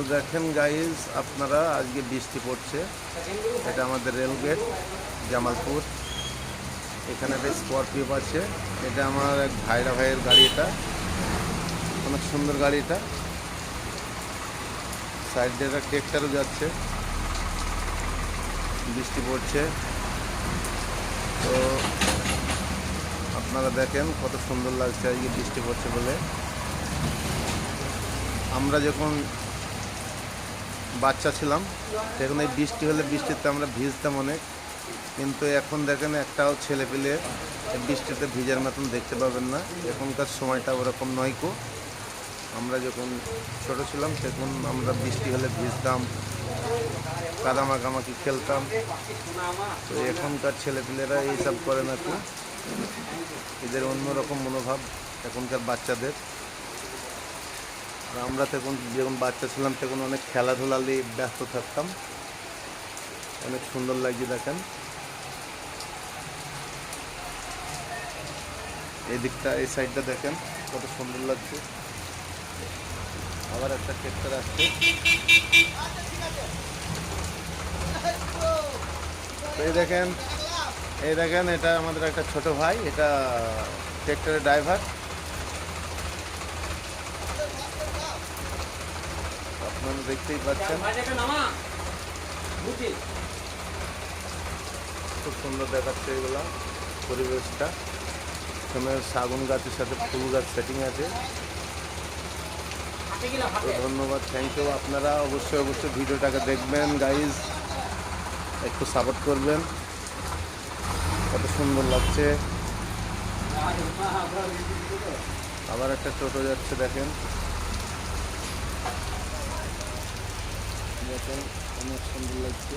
তো দেখেন গাইজ, আপনারা আজকে বৃষ্টি পড়ছে। এটা আমাদের রেলগেট জামালপুর। এখানে একটা স্করপিও আছে। এটা আমার এক ভাইয়ের গাড়ি। এটা অনেক সুন্দর গাড়ি। এটা সাইড দিয়ে একটা ট্রেক্টরও যাচ্ছে। বৃষ্টি পড়ছে, তো আপনারা দেখেন কত সুন্দর লাগছে আজকে বৃষ্টি পড়ছে বলে। আমরা যখন বাচ্চা ছিলাম তখন এই বৃষ্টি হলে বৃষ্টিতে আমরা ভিজতাম অনেক, কিন্তু এখন দেখেন একটাও ছেলে পেলে বৃষ্টিতে ভিজার মতন দেখতে পাবেন না। এখনকার সময়টা ওরকম নয় কো। আমরা যখন ছোট ছিলাম তখন আমরা বৃষ্টি হলে ভিজতাম, কাদামাকামাকি খেলতাম। তো এখনকার ছেলেপিলেরা এইসব করে না তো, এদের অন্যরকম মনোভাব এখনকার বাচ্চাদের। আর আমরা তখন যখন বাচ্চা ছিলাম তখন অনেক খেলাধুলা নিয়ে ব্যস্ত থাকতাম। অনেক সুন্দর লাগছে দেখেন। এই দিকটা, এই সাইডটা দেখেন কত সুন্দর লাগছে। আবার একটা ট্রেক্টর আসছে। এই দেখেন, এটা আমাদের একটা ছোট ভাই। এটা ট্রেক্টরের ড্রাইভার। আপনারা দেখতেই পাচ্ছেন খুব সুন্দর দেখাচ্ছে এগুলা পরিবেশটা। এখানে শাগুন গাছের সাথে ফুল গাছ সেটিং আছে। তো ধন্যবাদ, থ্যাংক ইউ। আপনারা অবশ্যই ভিডিওটাকে দেখবেন গাইজ, একটু সাপোর্ট করবেন। কত সুন্দর লাগছে। আবার একটা টোটো যাচ্ছে দেখেন, অনেক সুন্দর লাগছে।